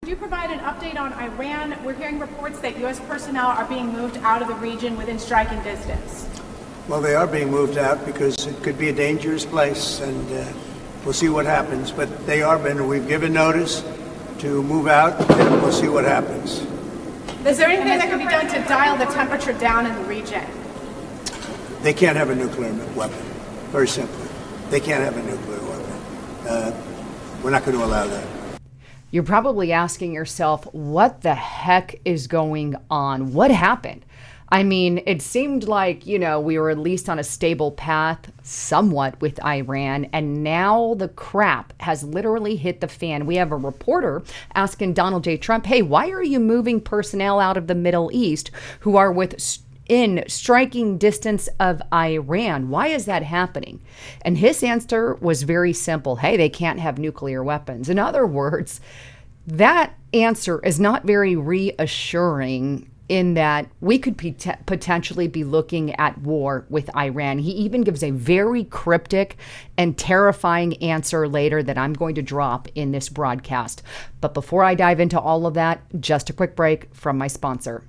Could you provide an update on Iran? We're hearing reports that U.S. personnel are being moved out of the region within striking distance. Well, they are being moved out because it could be a dangerous place, and we'll see what happens. But they are being, we've given notice to move out, and we'll see what happens. Is there anything that can be done to dial the temperature down in the region? They can't have a nuclear weapon, very simply. They can't have a nuclear weapon. We're not going to allow that. You're probably asking yourself, what the heck is going on? What happened? I mean, it seemed like, we were at least on a stable path somewhat with Iran, and now the crap has literally hit the fan. We have a reporter asking Donald J. Trump, hey, why are you moving personnel out of the Middle East who are in striking distance of Iran? Why is that happening? And his answer was very simple. Hey, they can't have nuclear weapons. In other words, that answer is not very reassuring in that we could potentially be looking at war with Iran. He even gives a very cryptic and terrifying answer later that I'm going to drop in this broadcast. But before I dive into all of that, just a quick break from my sponsor.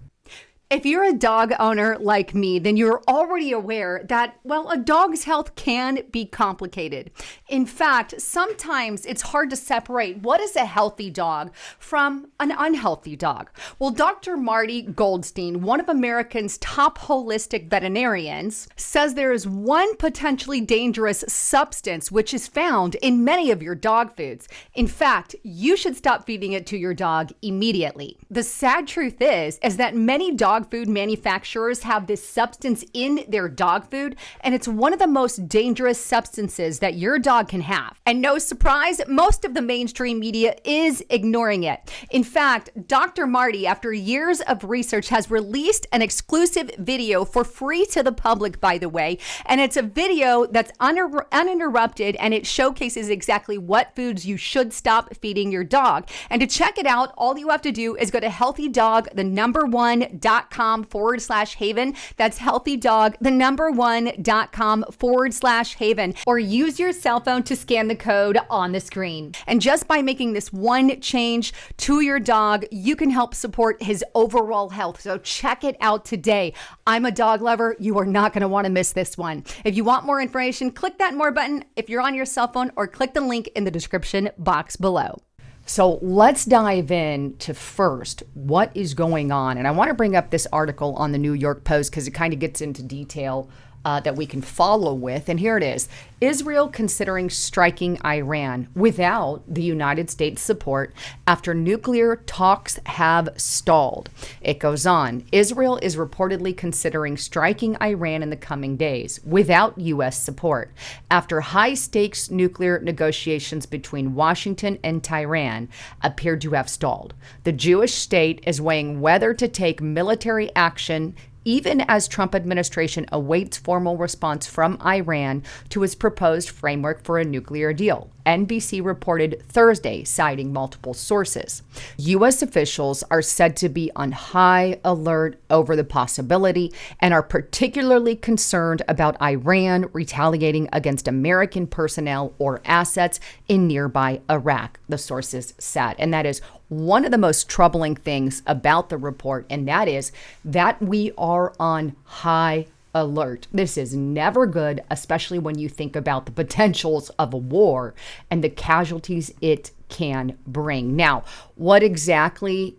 If you're a dog owner like me, then you're already aware that, a dog's health can be complicated. In fact, sometimes it's hard to separate what is a healthy dog from an unhealthy dog. Well, Dr. Marty Goldstein, one of America's top holistic veterinarians, says there is one potentially dangerous substance which is found in many of your dog foods. In fact, you should stop feeding it to your dog immediately. The sad truth is that many dog food manufacturers have this substance in their dog food, and it's one of the most dangerous substances that your dog can have. And no surprise, most of the mainstream media is ignoring it. In fact, Dr. Marty, after years of research, has released an exclusive video for free to the public, by the way, and it's a video that's uninterrupted, and it showcases exactly what foods you should stop feeding your dog. And to check it out, all you have to do is go to healthydog1.com/haven. That's healthydog1.com/haven, or use your cell phone to scan the code on the screen. And just by making this one change to your dog, you can help support his overall health. So check it out today. I'm a dog lover. You are not going to want to miss this one. If you want more information, click that more button if you're on your cell phone, or click the link in the description box below. So let's dive in to first what is going on. And I want to bring up this article on the New York Post because it kind of gets into detail that we can follow with. And here it is. Israel considering striking Iran without the United States support after nuclear talks have stalled. It goes on. Israel is reportedly considering striking Iran in the coming days without U.S. support after high-stakes nuclear negotiations between Washington and Tehran appeared to have stalled. The Jewish state is weighing whether to take military action even as Trump administration awaits formal response from Iran to its proposed framework for a nuclear deal. NBC reported Thursday, citing multiple sources. U.S. officials are said to be on high alert over the possibility and are particularly concerned about Iran retaliating against American personnel or assets in nearby Iraq, the sources said. And that is one of the most troubling things about the report, and that is that we are on high alert. This is never good, especially when you think about the potentials of a war and the casualties it can bring. Now, what exactly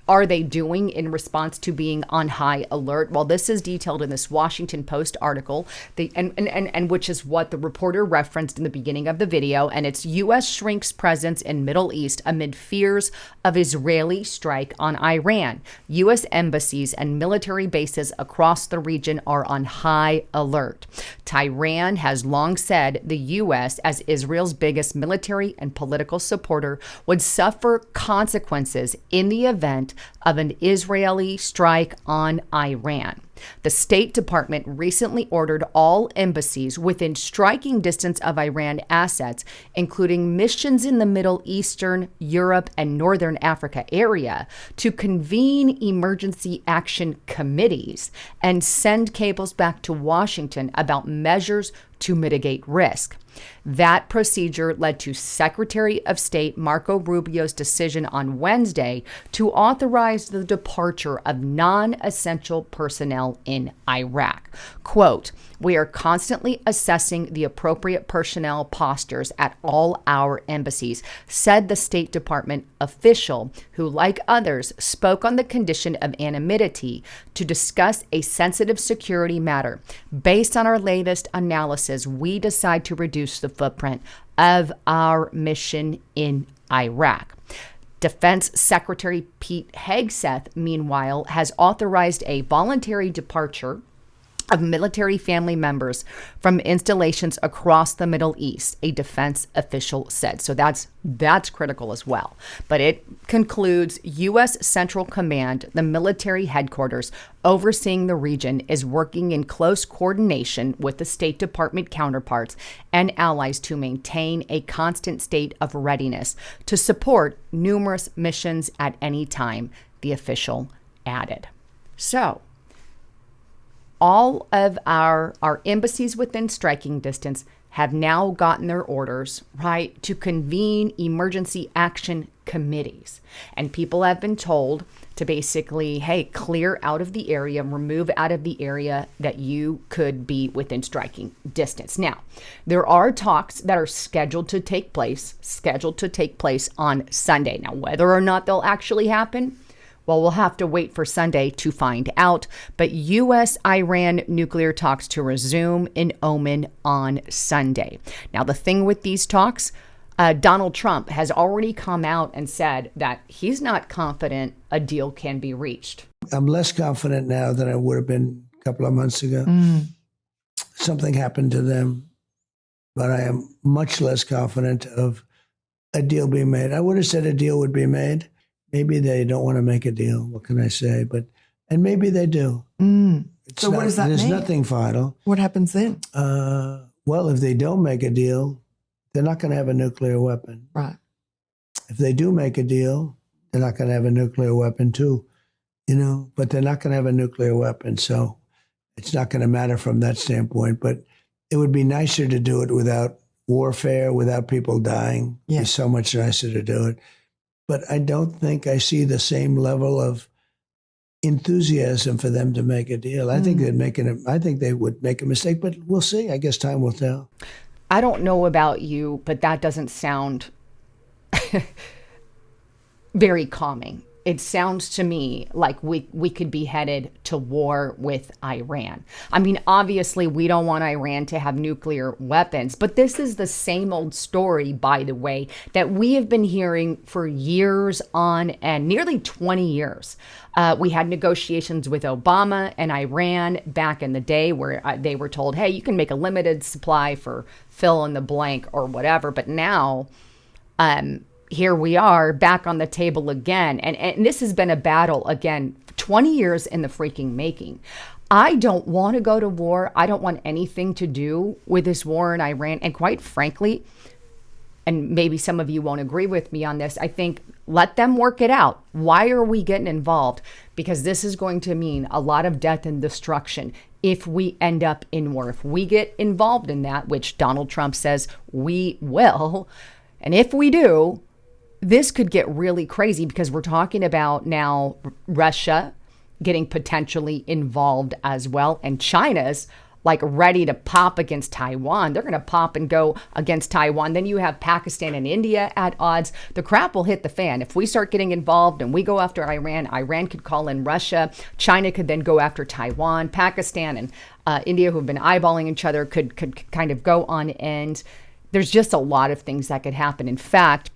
are they doing in response to being on high alert? Well, this is detailed in this Washington Post article, and which is what the reporter referenced in the beginning of the video, and it's U.S. shrinks presence in Middle East amid fears of Israeli strike on Iran. U.S. embassies and military bases across the region are on high alert. Tehran has long said the U.S., as Israel's biggest military and political supporter, would suffer consequences in the event of an Israeli strike on Iran. The State Department recently ordered all embassies within striking distance of Iran assets, including missions in the Middle Eastern, Europe, and Northern Africa area, to convene emergency action committees and send cables back to Washington about measures to mitigate risk. That procedure led to Secretary of State Marco Rubio's decision on Wednesday to authorize the departure of non-essential personnel in Iraq. Quote, "We are constantly assessing the appropriate personnel postures at all our embassies," said the State Department official who, like others, spoke on the condition of anonymity to discuss a sensitive security matter. "Based on our latest analysis, we decide to reduce the footprint of our mission in Iraq." Defense Secretary Pete Hegseth, meanwhile, has authorized a voluntary departure of military family members from installations across the Middle East, a defense official said. So that's critical as well. But it concludes U.S. Central Command, the military headquarters overseeing the region, is working in close coordination with the State Department counterparts and allies to maintain a constant state of readiness to support numerous missions at any time, the official added. So, all of our embassies within striking distance have now gotten their orders, right, to convene emergency action committees. And people have been told to basically, hey, clear out of the area, remove out of the area that you could be within striking distance. Now, there are talks that are scheduled to take place on Sunday. Now, whether or not they'll actually happen, well, we'll have to wait for Sunday to find out. But U.S.-Iran nuclear talks to resume in Oman on Sunday. Now, the thing with these talks, Donald Trump has already come out and said that he's not confident a deal can be reached. I'm less confident now than I would have been a couple of months ago. Something happened to them, but I am much less confident of a deal being made. I would have said a deal would be made. Maybe they don't want to make a deal. What can I say? And maybe they do. So what does that mean? There's nothing final. What happens then? Well, if they don't make a deal, they're not going to have a nuclear weapon. Right. If they do make a deal, they're not going to have a nuclear weapon too, but they're not going to have a nuclear weapon. So it's not going to matter from that standpoint. But it would be nicer to do it without warfare, without people dying. Yeah. It'd be so much nicer to do it. But I don't think I see the same level of enthusiasm for them to make a deal. I think I think they would make a mistake, but we'll see. I guess time will tell. I don't know about you, but that doesn't sound very calming. It sounds to me like we could be headed to war with Iran. I mean, obviously, we don't want Iran to have nuclear weapons, but this is the same old story, by the way, that we have been hearing for years on end, nearly 20 years. We had negotiations with Obama and Iran back in the day where they were told, hey, you can make a limited supply for fill in the blank or whatever. But now, here we are back on the table again. And this has been a battle, again, 20 years in the freaking making. I don't want to go to war. I don't want anything to do with this war in Iran. And quite frankly, and maybe some of you won't agree with me on this, I think let them work it out. Why are we getting involved? Because this is going to mean a lot of death and destruction if we end up in war. If we get involved in that, which Donald Trump says we will, and if we do, this could get really crazy because we're talking about now Russia getting potentially involved as well. And China's like ready to pop against Taiwan. They're going to pop and go against Taiwan. Then you have Pakistan and India at odds. The crap will hit the fan. If we start getting involved and we go after Iran, Iran could call in Russia. China could then go after Taiwan. Pakistan and India, who've been eyeballing each other, could kind of go on end. There's just a lot of things that could happen. In fact,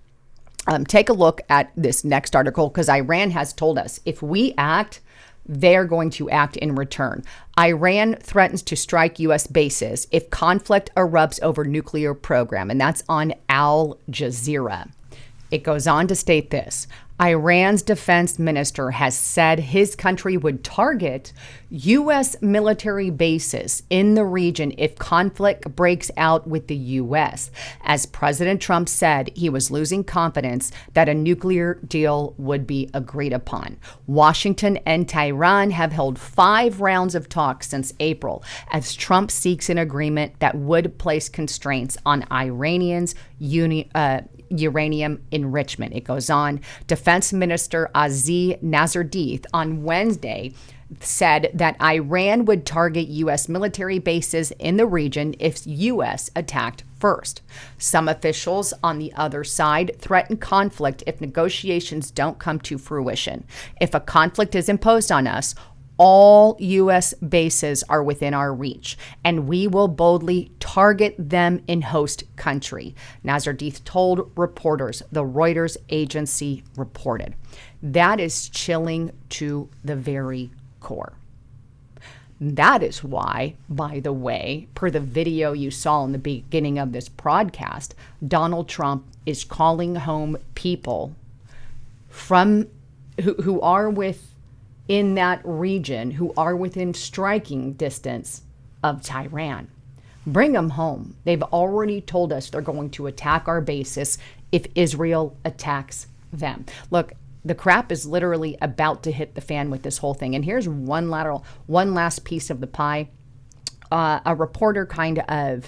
take a look at this next article because Iran has told us if we act, they're going to act in return. Iran threatens to strike U.S. bases if conflict erupts over nuclear program, and that's on Al Jazeera. It goes on to state this. Iran's defense minister has said his country would target U.S. military bases in the region if conflict breaks out with the U.S., as President Trump said he was losing confidence that a nuclear deal would be agreed upon. Washington and Tehran have held 5 rounds of talks since April, as Trump seeks an agreement that would place constraints on Iranians' uranium enrichment. It goes on. Defense Minister Aziz Nazardith on Wednesday said that Iran would target U.S. military bases in the region if U.S. attacked first. Some officials on the other side threaten conflict if negotiations don't come to fruition. If a conflict is imposed on us, all U.S. bases are within our reach, and we will boldly target them in host country, Nazardith told reporters, the Reuters agency reported. That is chilling to the very core. That is why, by the way, per the video you saw in the beginning of this broadcast, Donald Trump is calling home people from who are in that region, who are within striking distance of Tehran. Bring them home. They've already told us they're going to attack our bases if Israel attacks them. Look, the crap is literally about to hit the fan with this whole thing. And here's one last piece of the pie. A reporter kind of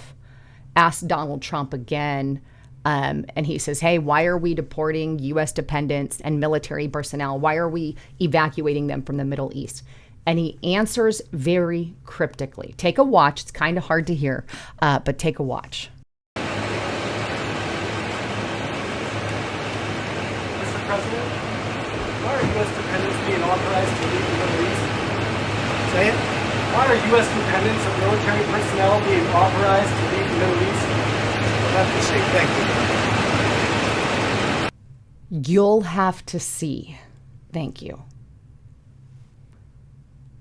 asked Donald Trump again, and he says, hey, why are we deporting U.S. dependents and military personnel? Why are we evacuating them from the Middle East? And he answers very cryptically. Take a watch. It's kind of hard to hear, but take a watch. Mr. President, why are U.S. dependents being authorized to leave the Middle East? Say it. Why are U.S. dependents of military personnel being authorized to leave the Middle East? I'll have to say thank you. You'll have to see. Thank you.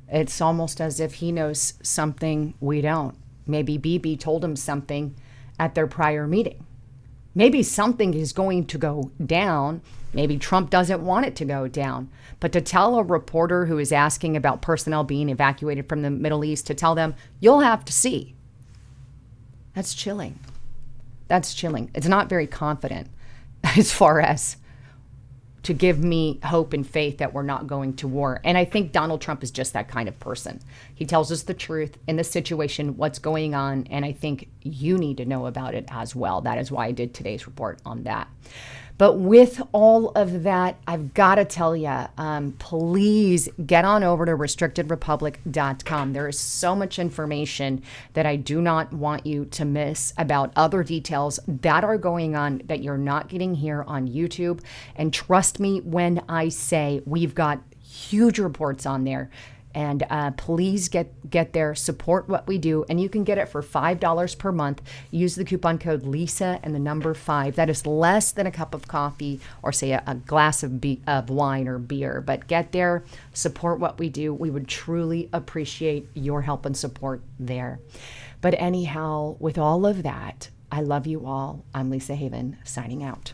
It's almost as if he knows something we don't. Maybe Bibi told him something at their prior meeting. Maybe something is going to go down. Maybe Trump doesn't want it to go down. But to tell a reporter who is asking about personnel being evacuated from the Middle East, to tell them, you'll have to see. That's chilling. That's chilling. It's not very confident as far as to give me hope and faith that we're not going to war. And I think Donald Trump is just that kind of person. He tells us the truth in the situation, what's going on, and I think you need to know about it as well. That is why I did today's report on that. But with all of that, I've got to tell you, please get on over to restrictedrepublic.com. There is so much information that I do not want you to miss about other details that are going on that you're not getting here on YouTube. And trust me when I say we've got huge reports on there. And please get there, support what we do, and you can get it for $5 per month. Use the coupon code Lisa and the number 5. That is less than a cup of coffee or say a glass of wine or beer. But get there, support what we do. We would truly appreciate your help and support there. But anyhow, with all of that, I love you all. I'm Lisa Haven, signing out.